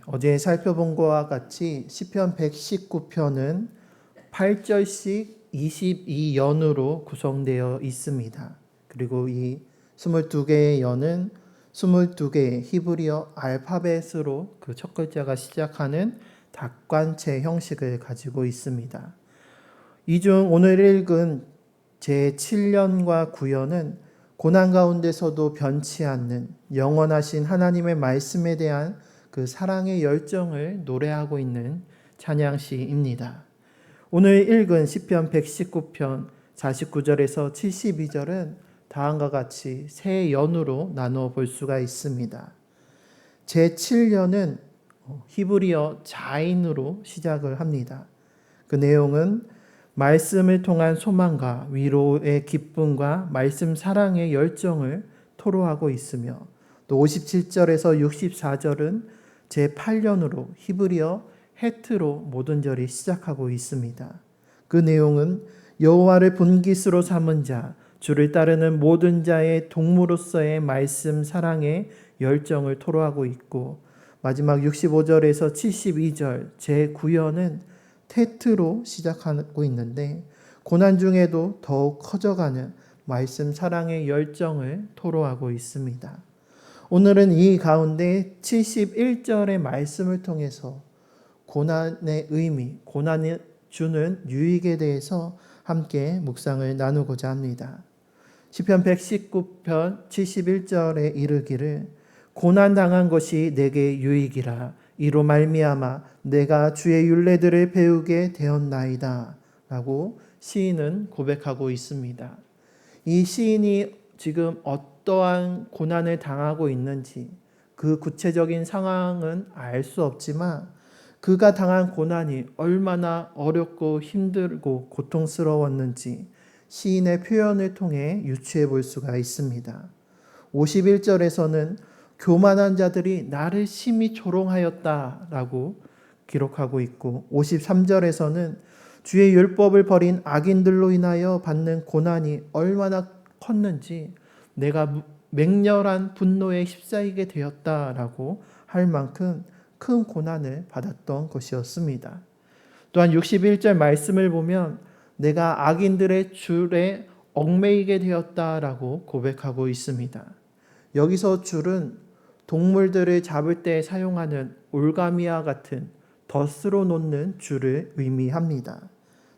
어제 살펴본 것과 같이 시편 119편은 8절씩 22연으로 구성되어 있습니다. 그리고 이 22개의 연은 22개의 히브리어 알파벳으로 그 첫 글자가 시작하는 닭관체 형식을 가지고 있습니다. 이 중 오늘 읽은 제7연과 9연은 고난 가운데서도 변치 않는 영원하신 하나님의 말씀에 대한 그 사랑의 열정을 노래하고 있는 찬양시입니다. 오늘 읽은 시편 119편 49절에서 72절은 다음과 같이 세 연으로 나누어 볼 수가 있습니다. 제7연은 히브리어 자인으로 시작을 합니다. 그 내용은 말씀을 통한 소망과 위로의 기쁨과 말씀 사랑의 열정을 토로하고 있으며, 또 57절에서 64절은 제8연으로 히브리어 헤트로 모든 절이 시작하고 있습니다. 그 내용은 여호와를 본깃으로 삼은 자, 주를 따르는 모든 자의 동무로서의 말씀 사랑의 열정을 토로하고 있고, 마지막 65절에서 72절 제9연은 테트로 시작하고 있는데, 고난 중에도 더욱 커져가는 말씀 사랑의 열정을 토로하고 있습니다. 오늘은 이 가운데 71절의 말씀을 통해서 고난의 의미, 고난이 주는 유익에 대해서 함께 묵상을 나누고자 합니다. 시편 119편 71절에 이르기를 고난당한 것이 내게 유익이라 이로 말미암아 내가 주의 율례들을 배우게 되었나이다 라고 시인은 고백하고 있습니다. 이 시인이 지금 어떠한 고난을 당하고 있는지 그 구체적인 상황은 알 수 없지만 그가 당한 고난이 얼마나 어렵고 힘들고 고통스러웠는지 시인의 표현을 통해 유추해 볼 수가 있습니다. 51절에서는 교만한 자들이 나를 심히 조롱하였다라고 기록하고 있고, 53절에서는 주의 율법을 버린 악인들로 인하여 받는 고난이 얼마나 컸는지 내가 맹렬한 분노에 휩싸이게 되었다라고 할 만큼 큰 고난을 받았던 것이었습니다. 또한 61절 말씀을 보면 내가 악인들의 줄에 얽매이게 되었다라고 고백하고 있습니다. 여기서 줄은 동물들을 잡을 때 사용하는 올가미와 같은 덫으로 놓는 줄을 의미합니다.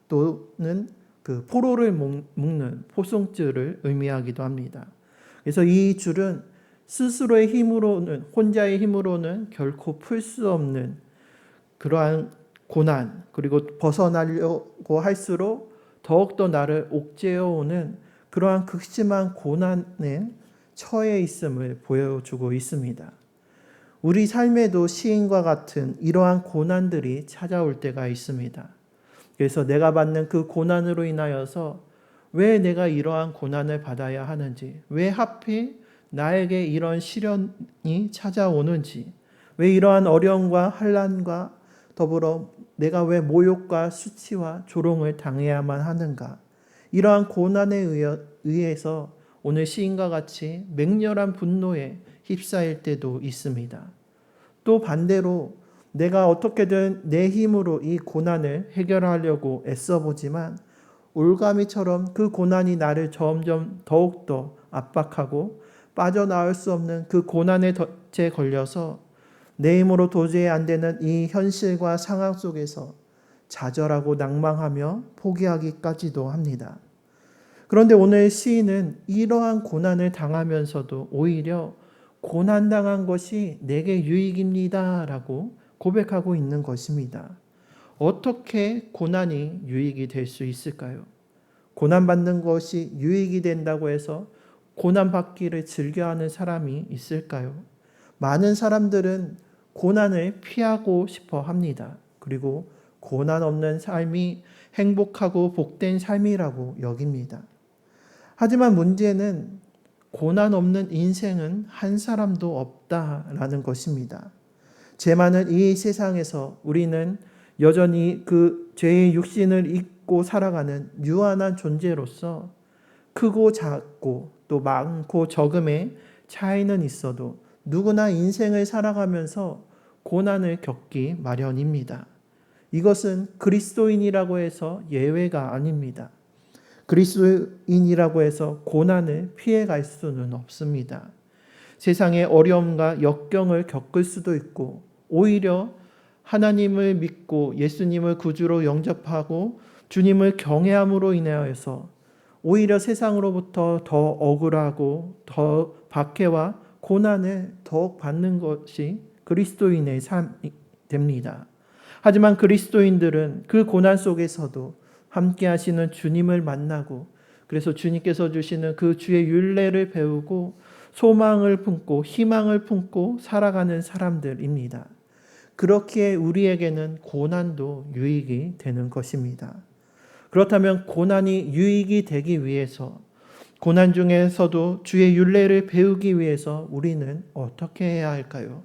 또는 그 포로를 묶는 포송줄을 의미하기도 합니다. 그래서 이 줄은 스스로의 힘으로는, 혼자의 힘으로는 결코 풀 수 없는 그러한 고난, 그리고 벗어나려고 할수록 더욱더 나를 옥죄어오는 그러한 극심한 고난에 처해 있음을 보여주고 있습니다. 우리 삶에도 시인과 같은 이러한 고난들이 찾아올 때가 있습니다. 그래서 내가 받는 그 고난으로 인하여서 왜 내가 이러한 고난을 받아야 하는지, 왜 하필 나에게 이런 시련이 찾아오는지, 왜 이러한 어려움과 환난과 더불어 내가 왜 모욕과 수치와 조롱을 당해야만 하는가, 이러한 고난에 의해서 오늘 시인과 같이 맹렬한 분노에 휩싸일 때도 있습니다. 또 반대로 내가 어떻게든 내 힘으로 이 고난을 해결하려고 애써보지만 올가미처럼 그 고난이 나를 점점 더욱더 압박하고 빠져나올 수 없는 그 고난의 덫에 걸려서 내 힘으로 도저히 안 되는 이 현실과 상황 속에서 좌절하고 낭망하며 포기하기까지도 합니다. 그런데 오늘 시인은 이러한 고난을 당하면서도 오히려 고난당한 것이 내게 유익입니다 라고 고백하고 있는 것입니다. 어떻게 고난이 유익이 될 수 있을까요? 고난받는 것이 유익이 된다고 해서 고난받기를 즐겨하는 사람이 있을까요? 많은 사람들은 고난을 피하고 싶어 합니다. 그리고 고난 없는 삶이 행복하고 복된 삶이라고 여깁니다. 하지만 문제는 고난 없는 인생은 한 사람도 없다라는 것입니다. 죄 많은 이 세상에서 우리는 여전히 그 죄의 육신을 입고 살아가는 유한한 존재로서 크고 작고 또 많고 적음의 차이는 있어도 누구나 인생을 살아가면서 고난을 겪기 마련입니다. 이것은 그리스도인이라고 해서 예외가 아닙니다. 그리스도인이라고 해서 고난을 피해갈 수는 없습니다. 세상의 어려움과 역경을 겪을 수도 있고 오히려 하나님을 믿고 예수님을 구주로 영접하고 주님을 경외함으로 인하여서 오히려 세상으로부터 더 억울하고 더 박해와 고난을 더욱 받는 것이 그리스도인의 삶이 됩니다. 하지만 그리스도인들은 그 고난 속에서도 함께 하시는 주님을 만나고 그래서 주님께서 주시는 그 주의 율례를 배우고 소망을 품고 희망을 품고 살아가는 사람들입니다. 그렇기에 우리에게는 고난도 유익이 되는 것입니다. 그렇다면 고난이 유익이 되기 위해서 고난 중에서도 주의 율례를 배우기 위해서 우리는 어떻게 해야 할까요?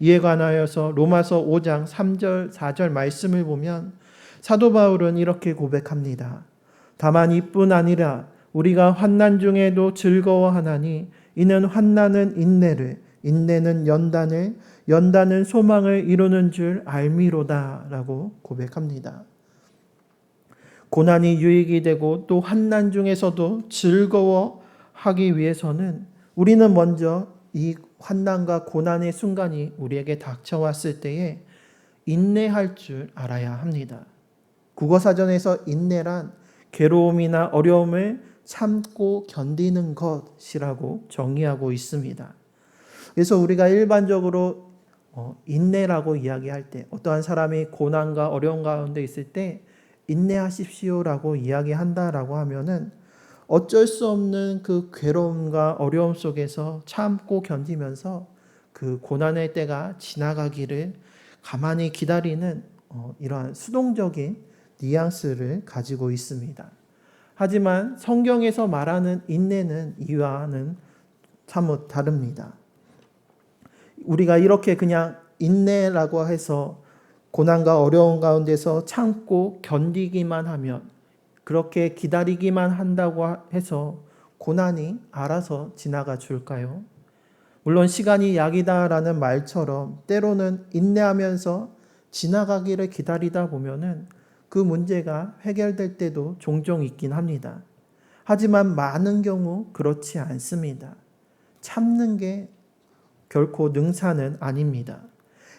이에 관하여서 로마서 5장 3절 4절 말씀을 보면 사도 바울은 이렇게 고백합니다. 다만 이뿐 아니라 우리가 환난 중에도 즐거워하나니 이는 환난은 인내를 인내는 연단을 연단은 소망을 이루는 줄 알미로다 라고 고백합니다. 고난이 유익이 되고 또 환난 중에서도 즐거워하기 위해서는 우리는 먼저 이 환난과 고난의 순간이 우리에게 닥쳐왔을 때에 인내할 줄 알아야 합니다. 국어사전에서 인내란 괴로움이나 어려움을 참고 견디는 것이라고 정의하고 있습니다. 그래서 우리가 일반적으로 인내라고 이야기할 때 어떠한 사람이 고난과 어려움 가운데 있을 때 인내하십시오라고 이야기한다라고 하면은 어쩔 수 없는 그 괴로움과 어려움 속에서 참고 견디면서 그 고난의 때가 지나가기를 가만히 기다리는 이러한 수동적인 뉘앙스를 가지고 있습니다. 하지만 성경에서 말하는 인내는 이와는 사뭇 다릅니다. 우리가 이렇게 그냥 인내라고 해서 고난과 어려움 가운데서 참고 견디기만 하면 그렇게 기다리기만 한다고 해서 고난이 알아서 지나가 줄까요? 물론 시간이 약이다라는 말처럼 때로는 인내하면서 지나가기를 기다리다 보면은 그 문제가 해결될 때도 종종 있긴 합니다. 하지만 많은 경우 그렇지 않습니다. 참는 게 결코 능사는 아닙니다.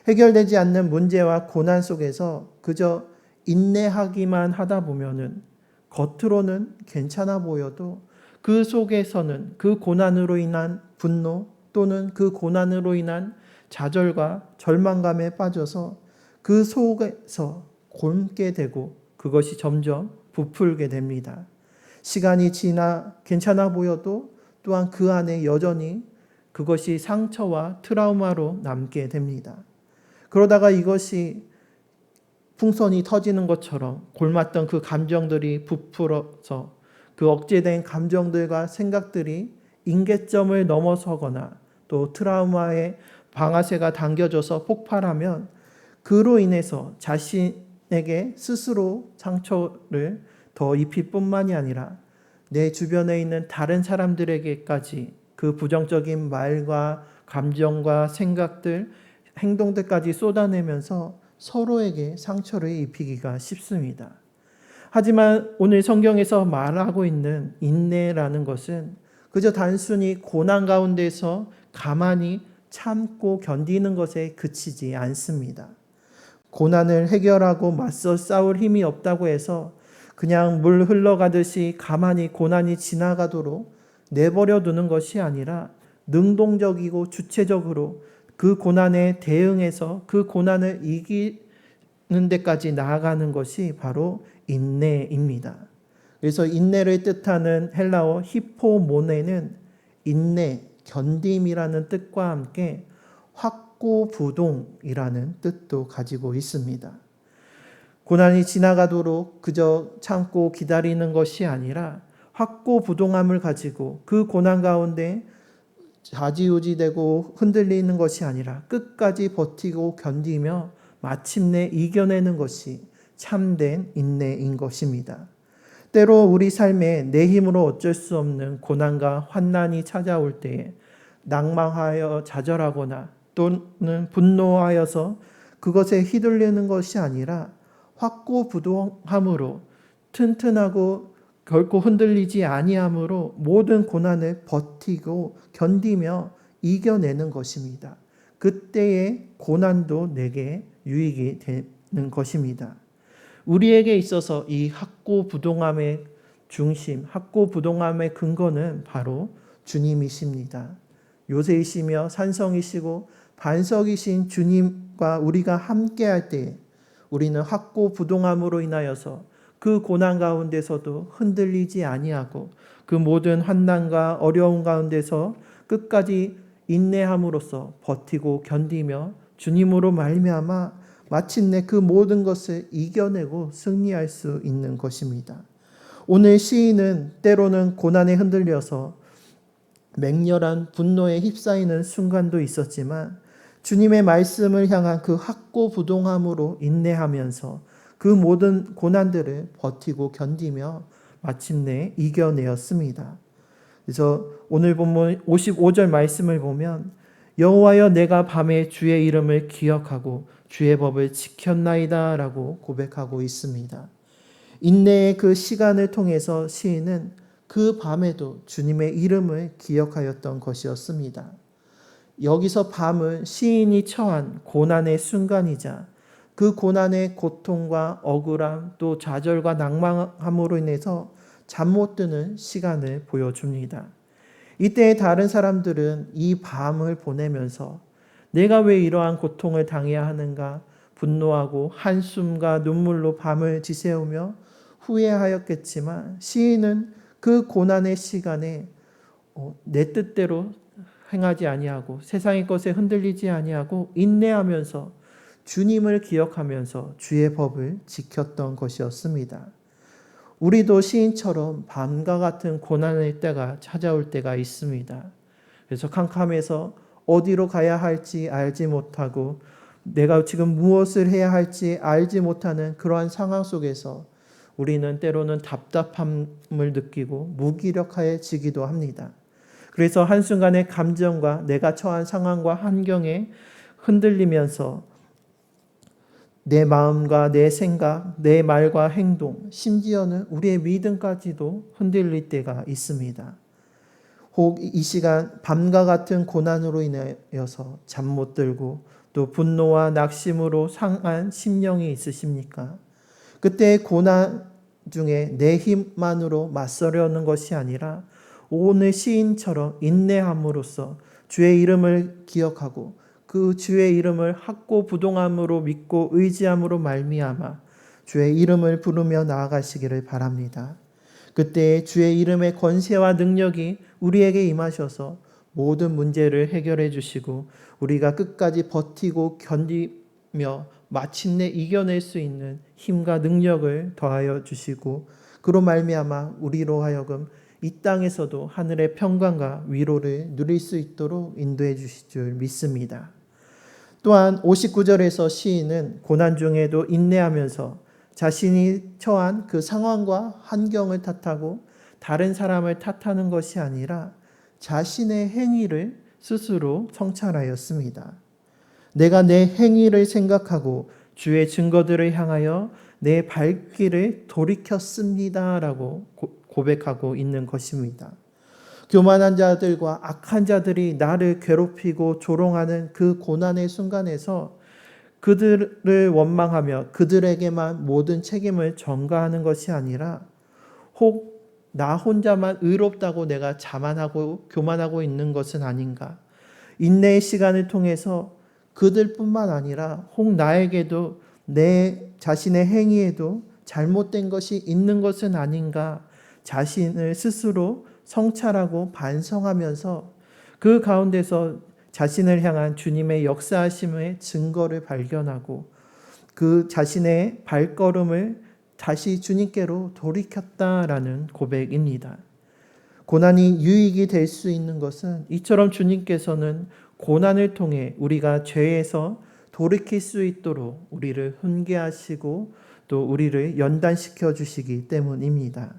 해결되지 않는 문제와 고난 속에서 그저 인내하기만 하다 보면은 겉으로는 괜찮아 보여도 그 속에서는 그 고난으로 인한 분노 또는 그 고난으로 인한 좌절과 절망감에 빠져서 그 속에서 곪게 되고 그것이 점점 부풀게 됩니다. 시간이 지나 괜찮아 보여도 또한 그 안에 여전히 그것이 상처와 트라우마로 남게 됩니다. 그러다가 이것이 풍선이 터지는 것처럼 골랐던 그 감정들이 부풀어서 그 억제된 감정들과 생각들이 임계점을 넘어서거나 또 트라우마의 방아쇠가 당겨져서 폭발하면 그로 인해서 자신에게 스스로 상처를 더 입힐 뿐만이 아니라 내 주변에 있는 다른 사람들에게까지 그 부정적인 말과 감정과 생각들, 행동들까지 쏟아내면서 서로에게 상처를 입히기가 쉽습니다. 하지만 오늘 성경에서 말하고 있는 인내라는 것은 그저 단순히 고난 가운데서 가만히 참고 견디는 것에 그치지 않습니다. 고난을 해결하고 맞서 싸울 힘이 없다고 해서 그냥 물 흘러가듯이 가만히 고난이 지나가도록 내버려 두는 것이 아니라 능동적이고 주체적으로 그 고난에 대응해서 그 고난을 이기는 데까지 나아가는 것이 바로 인내입니다. 그래서 인내를 뜻하는 헬라어 히포모네는 인내, 견딤이라는 뜻과 함께 확고부동이라는 뜻도 가지고 있습니다. 고난이 지나가도록 그저 참고 기다리는 것이 아니라 확고부동함을 가지고 그 고난 가운데 좌지우지되고 흔들리는 것이 아니라 끝까지 버티고 견디며 마침내 이겨내는 것이 참된 인내인 것입니다. 때로 우리 삶에 내 힘으로 어쩔 수 없는 고난과 환난이 찾아올 때에 낭망하여 좌절하거나 또는 분노하여서 그것에 휘둘리는 것이 아니라 확고부동함으로 튼튼하고 결코 흔들리지 아니함으로 모든 고난을 버티고 견디며 이겨내는 것입니다. 그때의 고난도 내게 유익이 되는 것입니다. 우리에게 있어서 이 확고부동함의 중심, 확고부동함의 근거는 바로 주님이십니다. 요새이시며 산성이시고 반석이신 주님과 우리가 함께할 때 우리는 확고부동함으로 인하여서 그 고난 가운데서도 흔들리지 아니하고 그 모든 환난과 어려움 가운데서 끝까지 인내함으로써 버티고 견디며 주님으로 말미암아 마침내 그 모든 것을 이겨내고 승리할 수 있는 것입니다. 오늘 시인은 때로는 고난에 흔들려서 맹렬한 분노에 휩싸이는 순간도 있었지만 주님의 말씀을 향한 그 확고부동함으로 인내하면서 그 모든 고난들을 버티고 견디며 마침내 이겨내었습니다. 그래서 오늘 본문 55절 말씀을 보면 여호와여 내가 밤에 주의 이름을 기억하고 주의 법을 지켰나이다 라고 고백하고 있습니다. 인내의 그 시간을 통해서 시인은 그 밤에도 주님의 이름을 기억하였던 것이었습니다. 여기서 밤은 시인이 처한 고난의 순간이자 그 고난의 고통과 억울함 또 좌절과 낭망함으로 인해서 잠 못 드는 시간을 보여줍니다. 이때 다른 사람들은 이 밤을 보내면서 내가 왜 이러한 고통을 당해야 하는가 분노하고 한숨과 눈물로 밤을 지새우며 후회하였겠지만 시인은 그 고난의 시간에 내 뜻대로 행하지 아니하고 세상의 것에 흔들리지 아니하고 인내하면서 주님을 기억하면서 주의 법을 지켰던 것이었습니다. 우리도 시인처럼 밤과 같은 고난의 때가 찾아올 때가 있습니다. 그래서 캄캄해서 어디로 가야 할지 알지 못하고 내가 지금 무엇을 해야 할지 알지 못하는 그러한 상황 속에서 우리는 때로는 답답함을 느끼고 무기력해지기도 합니다. 그래서 한순간의 감정과 내가 처한 상황과 환경에 흔들리면서 내 마음과 내 생각, 내 말과 행동, 심지어는 우리의 믿음까지도 흔들릴 때가 있습니다. 혹 이 시간 밤과 같은 고난으로 인하여서 잠 못 들고 또 분노와 낙심으로 상한 심령이 있으십니까? 그때의 고난 중에 내 힘만으로 맞서려는 것이 아니라 오늘 시인처럼 인내함으로써 주의 이름을 기억하고 그 주의 이름을 확고부동함으로 믿고 의지함으로 말미암아 주의 이름을 부르며 나아가시기를 바랍니다. 그때 주의 이름의 권세와 능력이 우리에게 임하셔서 모든 문제를 해결해 주시고 우리가 끝까지 버티고 견디며 마침내 이겨낼 수 있는 힘과 능력을 더하여 주시고 그로 말미암아 우리로 하여금 이 땅에서도 하늘의 평강과 위로를 누릴 수 있도록 인도해 주실 줄 믿습니다. 또한 59절에서 시인은 고난 중에도 인내하면서 자신이 처한 그 상황과 환경을 탓하고 다른 사람을 탓하는 것이 아니라 자신의 행위를 스스로 성찰하였습니다. 내가 내 행위를 생각하고 주의 증거들을 향하여 내 발길을 돌이켰습니다 라고 고백하고 있는 것입니다. 교만한 자들과 악한 자들이 나를 괴롭히고 조롱하는 그 고난의 순간에서 그들을 원망하며 그들에게만 모든 책임을 전가하는 것이 아니라 혹 나 혼자만 의롭다고 내가 자만하고 교만하고 있는 것은 아닌가. 인내의 시간을 통해서 그들뿐만 아니라 혹 나에게도 내 자신의 행위에도 잘못된 것이 있는 것은 아닌가. 자신을 스스로 성찰하고 반성하면서 그 가운데서 자신을 향한 주님의 역사하심의 증거를 발견하고 그 자신의 발걸음을 다시 주님께로 돌이켰다라는 고백입니다. 고난이 유익이 될 수 있는 것은 이처럼 주님께서는 고난을 통해 우리가 죄에서 돌이킬 수 있도록 우리를 훈계하시고 또 우리를 연단시켜 주시기 때문입니다.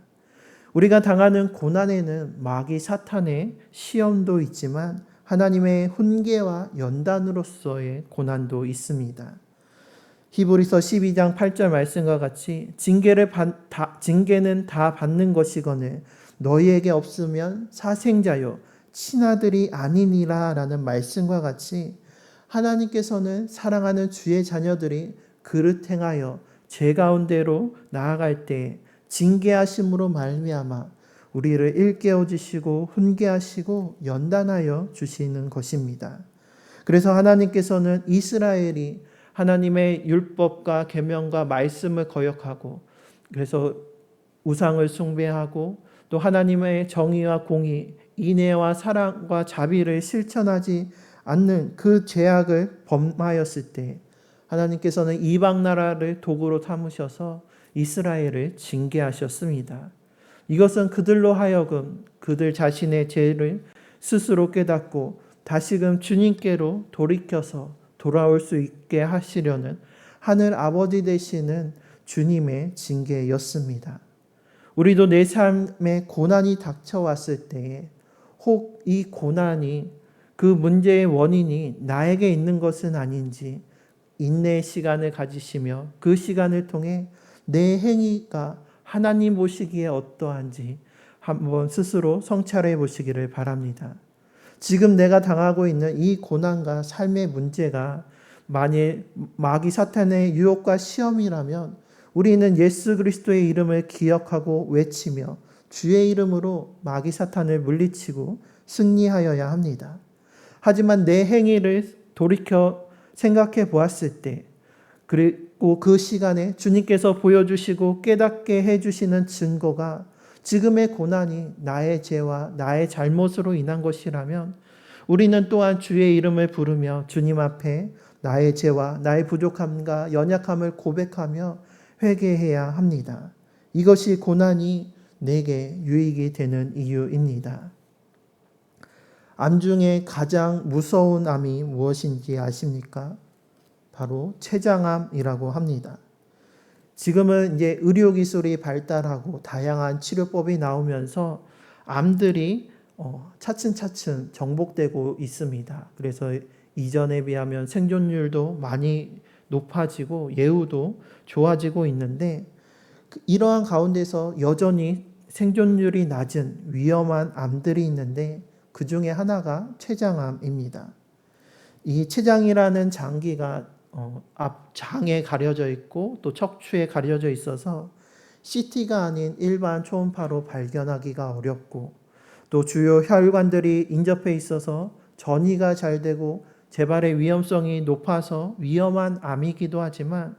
우리가 당하는 고난에는 마귀 사탄의 시험도 있지만 하나님의 훈계와 연단으로서의 고난도 있습니다. 히브리서 12장 8절 말씀과 같이 징계는 다 받는 것이거늘 너희에게 없으면 사생자요 친아들이 아니니라 라는 말씀과 같이 하나님께서는 사랑하는 주의 자녀들이 그릇 행하여 죄 가운데로 나아갈 때 징계하심으로 말미암아 우리를 일깨워 주시고 훈계하시고 연단하여 주시는 것입니다. 그래서 하나님께서는 이스라엘이 하나님의 율법과 계명과 말씀을 거역하고 그래서 우상을 숭배하고 또 하나님의 정의와 공의, 인애와 사랑과 자비를 실천하지 않는 그 죄악을 범하였을 때 하나님께서는 이방 나라를 도구로 삼으셔서 이스라엘을 징계하셨습니다. 이것은 그들로 하여금 그들 자신의 죄를 스스로 깨닫고 다시금 주님께로 돌이켜서 돌아올 수 있게 하시려는 하늘 아버지 되시는 주님의 징계였습니다. 우리도 내 삶에 고난이 닥쳐왔을 때에 혹 이 고난이 그 문제의 원인이 나에게 있는 것은 아닌지 인내의 시간을 가지시며 그 시간을 통해 내 행위가 하나님 보시기에 어떠한지 한번 스스로 성찰해 보시기를 바랍니다. 지금 내가 당하고 있는 이 고난과 삶의 문제가 만일 마귀 사탄의 유혹과 시험이라면 우리는 예수 그리스도의 이름을 기억하고 외치며 주의 이름으로 마귀 사탄을 물리치고 승리하여야 합니다. 하지만 내 행위를 돌이켜 생각해 보았을 때 그리고 그 시간에 주님께서 보여주시고 깨닫게 해주시는 증거가 지금의 고난이 나의 죄와 나의 잘못으로 인한 것이라면 우리는 또한 주의 이름을 부르며 주님 앞에 나의 죄와 나의 부족함과 연약함을 고백하며 회개해야 합니다. 이것이 고난이 내게 유익이 되는 이유입니다. 암 중에 가장 무서운 암이 무엇인지 아십니까? 바로 췌장암이라고 합니다. 지금은 이제 의료기술이 발달하고 다양한 치료법이 나오면서 암들이 차츰차츰 정복되고 있습니다. 그래서 이전에 비하면 생존율도 많이 높아지고 예후도 좋아지고 있는데 이러한 가운데서 여전히 생존율이 낮은 위험한 암들이 있는데 그 중에 하나가 췌장암입니다. 이 췌장이라는 장기가 앞 장에 가려져 있고 또 척추에 가려져 있어서 CT가 아닌 일반 초음파로 발견하기가 어렵고 또 주요 혈관들이 인접해 있어서 전이가 잘 되고 재발의 위험성이 높아서 위험한 암이기도 하지만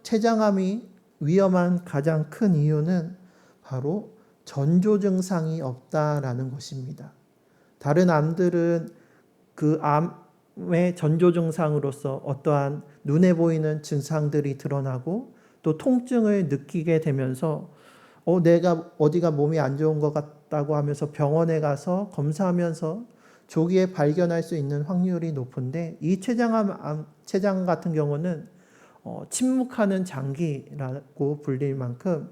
췌장암이 위험한 가장 큰 이유는 바로 전조 증상이 없다라는 것입니다. 다른 암들은 그 암의 전조 증상으로서 어떠한 눈에 보이는 증상들이 드러나고 또 통증을 느끼게 되면서 내가 어디가 몸이 안 좋은 것 같다고 하면서 병원에 가서 검사하면서 조기에 발견할 수 있는 확률이 높은데 이 췌장 같은 경우는 침묵하는 장기라고 불릴 만큼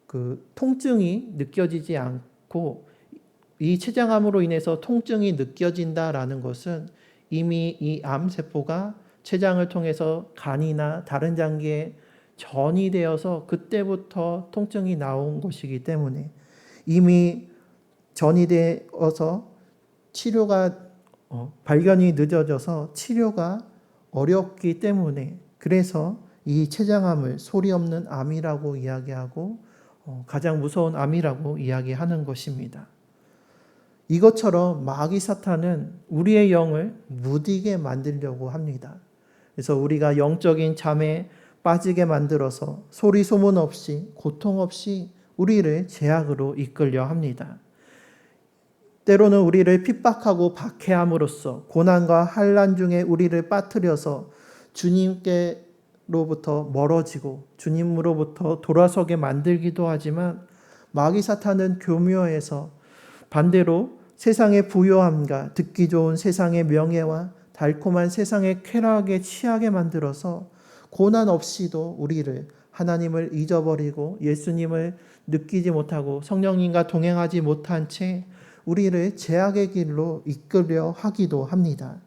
그 통증이 느껴지지 않고 이 췌장암으로 인해서 통증이 느껴진다라는 것은 이미 이 암세포가 췌장을 통해서 간이나 다른 장기에 전이 되어서 그때부터 통증이 나온 것이기 때문에 이미 전이 되어서 치료가 발견이 늦어져서 치료가 어렵기 때문에 그래서 이 췌장암을 소리 없는 암이라고 이야기하고 가장 무서운 암이라고 이야기하는 것입니다. 이것처럼 마귀 사탄은 우리의 영을 무디게 만들려고 합니다. 그래서 우리가 영적인 잠에 빠지게 만들어서 소리 소문 없이 고통 없이 우리를 죄악으로 이끌려 합니다. 때로는 우리를 핍박하고 박해함으로써 고난과 환난 중에 우리를 빠뜨려서 주님께로부터 멀어지고 주님으로부터 돌아서게 만들기도 하지만 마귀 사탄은 교묘해서 반대로 세상의 부요함과 듣기 좋은 세상의 명예와 달콤한 세상의 쾌락에 취하게 만들어서 고난 없이도 우리를 하나님을 잊어버리고 예수님을 느끼지 못하고 성령님과 동행하지 못한 채 우리를 죄악의 길로 이끌려 하기도 합니다.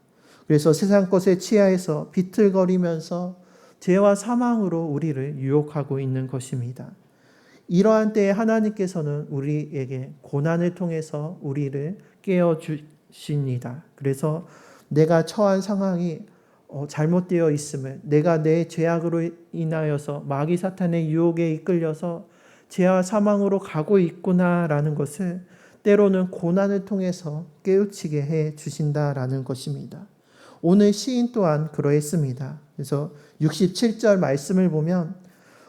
그래서 세상 것에 취하여서 비틀거리면서 죄와 사망으로 우리를 유혹하고 있는 것입니다. 이러한 때에 하나님께서는 우리에게 고난을 통해서 우리를 깨워주십니다. 그래서 내가 처한 상황이 잘못되어 있음을, 내가 내 죄악으로 인하여서 마귀 사탄의 유혹에 이끌려서 죄와 사망으로 가고 있구나라는 것을 때로는 고난을 통해서 깨우치게 해 주신다라는 것입니다. 오늘 시인 또한 그러했습니다. 그래서 67절 말씀을 보면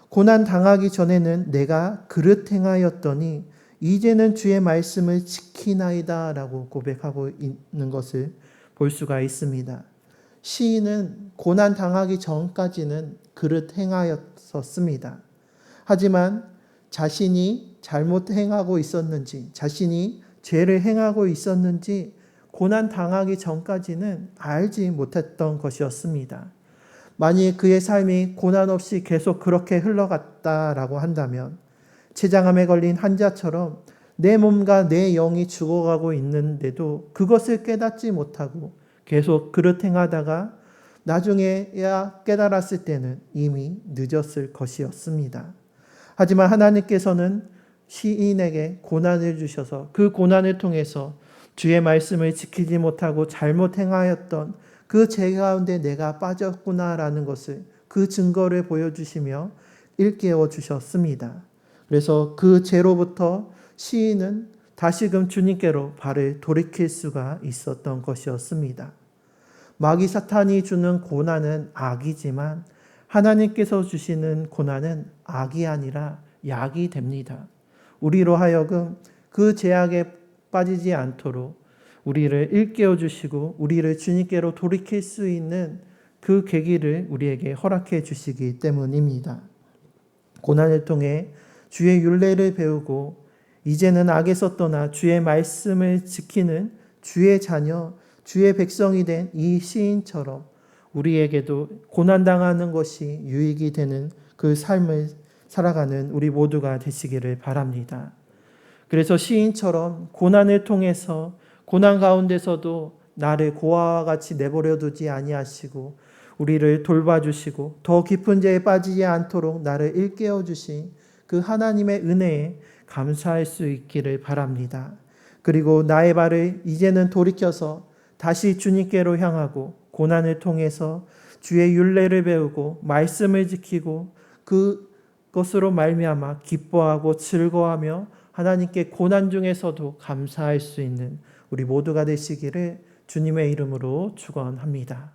고난 당하기 전에는 내가 그릇 행하였더니 이제는 주의 말씀을 지키나이다 라고 고백하고 있는 것을 볼 수가 있습니다. 시인은 고난 당하기 전까지는 그릇 행하였었습니다. 하지만 자신이 잘못 행하고 있었는지, 자신이 죄를 행하고 있었는지 고난 당하기 전까지는 알지 못했던 것이었습니다. 만일 그의 삶이 고난 없이 계속 그렇게 흘러갔다라고 한다면 췌장암에 걸린 환자처럼 내 몸과 내 영이 죽어가고 있는데도 그것을 깨닫지 못하고 계속 그릇 행하다가 나중에야 깨달았을 때는 이미 늦었을 것이었습니다. 하지만 하나님께서는 시인에게 고난을 주셔서 그 고난을 통해서 주의 말씀을 지키지 못하고 잘못 행하였던 그 죄 가운데 내가 빠졌구나라는 것을, 그 증거를 보여주시며 일깨워 주셨습니다. 그래서 그 죄로부터 시인은 다시금 주님께로 발을 돌이킬 수가 있었던 것이었습니다. 마귀 사탄이 주는 고난은 악이지만 하나님께서 주시는 고난은 악이 아니라 약이 됩니다. 우리로 하여금 그 죄악에 빠지지 않도록 우리를 일깨워 주시고 우리를 주님께로 돌이킬 수 있는 그 계기를 우리에게 허락해 주시기 때문입니다. 고난을 통해 주의 율례를 배우고 이제는 악에서 떠나 주의 말씀을 지키는 주의 자녀, 주의 백성이 된 이 시인처럼 우리에게도 고난당하는 것이 유익이 되는 그 삶을 살아가는 우리 모두가 되시기를 바랍니다. 그래서 시인처럼 고난을 통해서 고난 가운데서도 나를 고아와 같이 내버려 두지 아니하시고 우리를 돌봐주시고 더 깊은 죄에 빠지지 않도록 나를 일깨워 주신 그 하나님의 은혜에 감사할 수 있기를 바랍니다. 그리고 나의 발을 이제는 돌이켜서 다시 주님께로 향하고 고난을 통해서 주의 율례를 배우고 말씀을 지키고 그것으로 말미암아 기뻐하고 즐거워하며 하나님께 고난 중에서도 감사할 수 있는 우리 모두가 되시기를 주님의 이름으로 축원합니다.